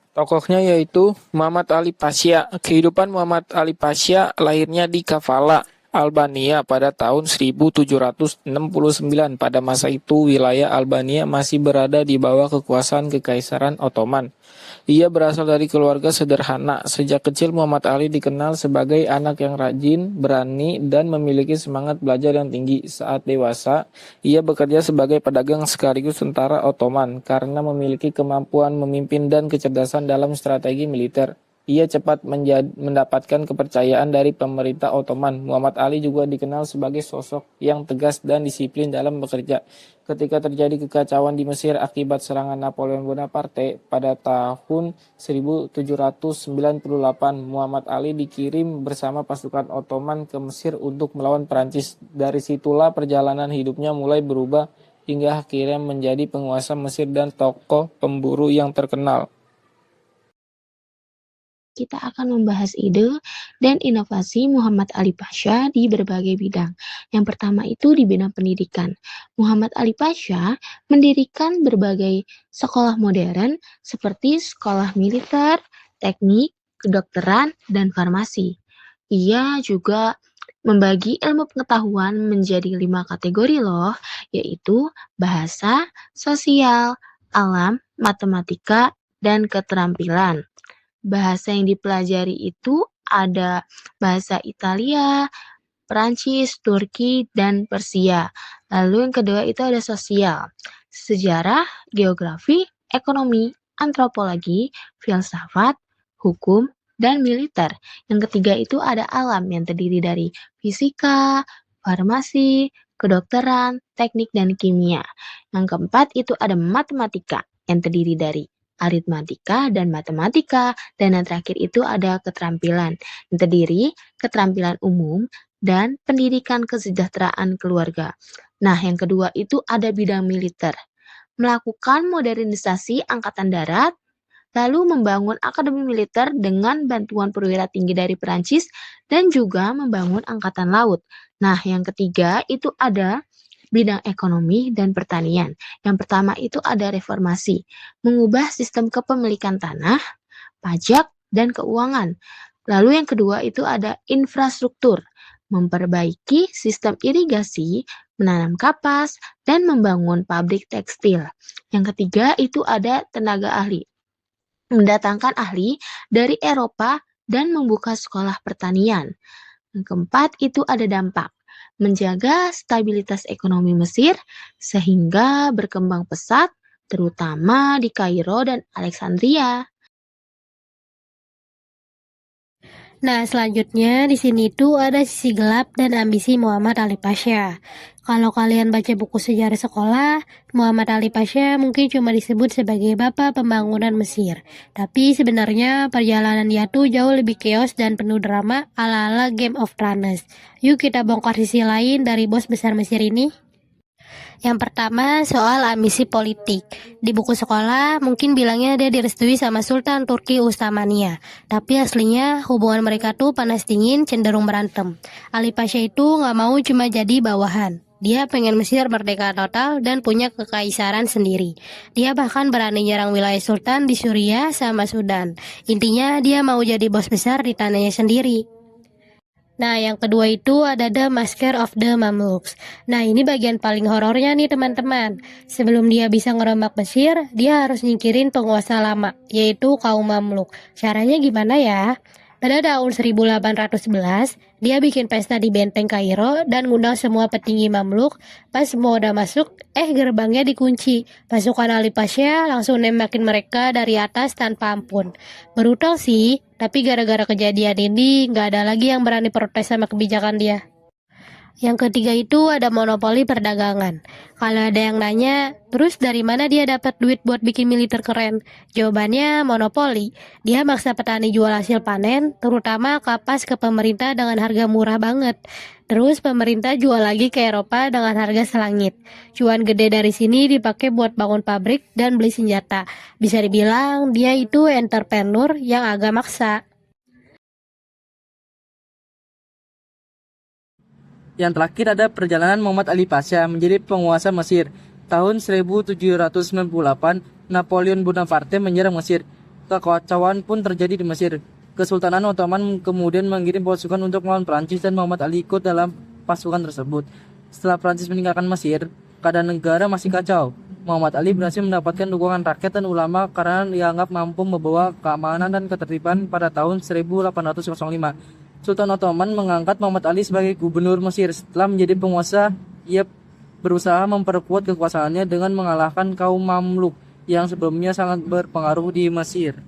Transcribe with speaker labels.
Speaker 1: Tokohnya yaitu Muhammad Ali Pasha. Kehidupan Muhammad Ali Pasha lahirnya di Kavala, Albania pada tahun 1769. Pada masa itu wilayah Albania masih berada di bawah kekuasaan Kekaisaran Ottoman. Ia berasal dari keluarga sederhana. Sejak kecil Muhammad Ali dikenal sebagai anak yang rajin, berani, dan memiliki semangat belajar yang tinggi. Saat dewasa, ia bekerja sebagai pedagang sekaligus tentara Ottoman karena memiliki kemampuan memimpin dan kecerdasan dalam strategi militer. Ia cepat mendapatkan kepercayaan dari pemerintah Ottoman. Muhammad Ali juga dikenal sebagai sosok yang tegas dan disiplin dalam bekerja. Ketika terjadi kekacauan di Mesir akibat serangan Napoleon Bonaparte pada tahun 1798, Muhammad Ali dikirim bersama pasukan Ottoman ke Mesir untuk melawan Prancis. Dari situlah perjalanan hidupnya mulai berubah hingga akhirnya menjadi penguasa Mesir dan tokoh pemburu yang terkenal.
Speaker 2: Kita akan membahas ide dan inovasi Muhammad Ali Pasha di berbagai bidang. Yang pertama itu di bidang pendidikan. Muhammad Ali Pasha mendirikan berbagai sekolah modern seperti sekolah militer, teknik, kedokteran, dan farmasi. Ia juga membagi ilmu pengetahuan menjadi 5 kategori loh, yaitu bahasa, sosial, alam, matematika, dan keterampilan. Bahasa yang dipelajari itu ada bahasa Italia, Perancis, Turki, dan Persia. Lalu yang kedua itu ada sosial, sejarah, geografi, ekonomi, antropologi, filsafat, hukum, dan militer. Yang ketiga itu ada alam yang terdiri dari fisika, farmasi, kedokteran, teknik, dan kimia. Yang keempat itu ada matematika yang terdiri dari aritmatika dan matematika. Dan yang terakhir itu ada keterampilan yang terdiri keterampilan umum dan pendidikan kesejahteraan keluarga. Nah, yang kedua itu ada bidang militer. Melakukan modernisasi angkatan darat, lalu membangun akademi militer dengan bantuan perwira tinggi dari Perancis dan juga membangun angkatan laut. Nah, yang ketiga itu ada bidang ekonomi dan pertanian. Yang pertama itu ada reformasi, mengubah sistem kepemilikan tanah, pajak, dan keuangan. Lalu yang kedua itu ada infrastruktur, memperbaiki sistem irigasi, menanam kapas, dan membangun pabrik tekstil. Yang ketiga itu ada tenaga ahli, mendatangkan ahli dari Eropa dan membuka sekolah pertanian. Yang keempat itu ada dampak, menjaga stabilitas ekonomi Mesir sehingga berkembang pesat, terutama di Kairo dan Alexandria.
Speaker 3: Nah, selanjutnya di sini tuh ada sisi gelap dan ambisi Muhammad Ali Pasha. Kalau kalian baca buku sejarah sekolah, Muhammad Ali Pasha mungkin cuma disebut sebagai bapak pembangunan Mesir. Tapi sebenarnya perjalanan dia tuh jauh lebih chaos dan penuh drama ala-ala Game of Thrones. Yuk kita bongkar sisi lain dari bos besar Mesir ini. Yang pertama, soal ambisi politik. Di buku sekolah, mungkin bilangnya dia direstui sama Sultan Turki Ustamania. Tapi aslinya, hubungan mereka tuh panas dingin, cenderung berantem. Ali Pasha itu nggak mau cuma jadi bawahan. Dia pengen Mesir merdeka total dan punya kekaisaran sendiri. Dia bahkan berani nyerang wilayah Sultan di Suriah sama Sudan. Intinya, dia mau jadi bos besar di tanahnya sendiri. Nah, yang kedua itu ada The Massacre of the Mamluks. Nah, ini bagian paling horornya nih teman-teman. Sebelum dia bisa ngerombak Mesir, dia harus nyingkirin penguasa lama, yaitu kaum Mamluk. Caranya gimana ya? Pada tahun 1811, dia bikin pesta di benteng Kairo dan ngundang semua petinggi Mamluk. Pas semua udah masuk, gerbangnya dikunci. Pasukan Ali Pasha langsung nembakin mereka dari atas tanpa ampun. Brutal sih, tapi gara-gara kejadian ini nggak ada lagi yang berani protes sama kebijakan dia. Yang ketiga itu ada monopoli perdagangan. Kalau ada yang nanya, terus dari mana dia dapat duit buat bikin militer keren? Jawabannya monopoli. Dia maksa petani jual hasil panen, terutama kapas ke pemerintah dengan harga murah banget. Terus pemerintah jual lagi ke Eropa dengan harga selangit. Cuan gede dari sini dipakai buat bangun pabrik dan beli senjata. Bisa dibilang dia itu entrepreneur yang agak maksa.
Speaker 4: Yang terakhir ada perjalanan Muhammad Ali Pasha menjadi penguasa Mesir. Tahun 1798, Napoleon Bonaparte menyerang Mesir. Kekacauan pun terjadi di Mesir. Kesultanan Ottoman kemudian mengirim pasukan untuk melawan Prancis dan Muhammad Ali ikut dalam pasukan tersebut. Setelah Prancis meninggalkan Mesir, keadaan negara masih kacau. Muhammad Ali berhasil mendapatkan dukungan rakyat dan ulama karena dianggap mampu membawa keamanan dan ketertiban pada tahun 1805. Sultan Ottoman mengangkat Muhammad Ali sebagai gubernur Mesir. Setelah menjadi penguasa, ia berusaha memperkuat kekuasaannya dengan mengalahkan kaum Mamluk yang sebelumnya sangat berpengaruh di Mesir.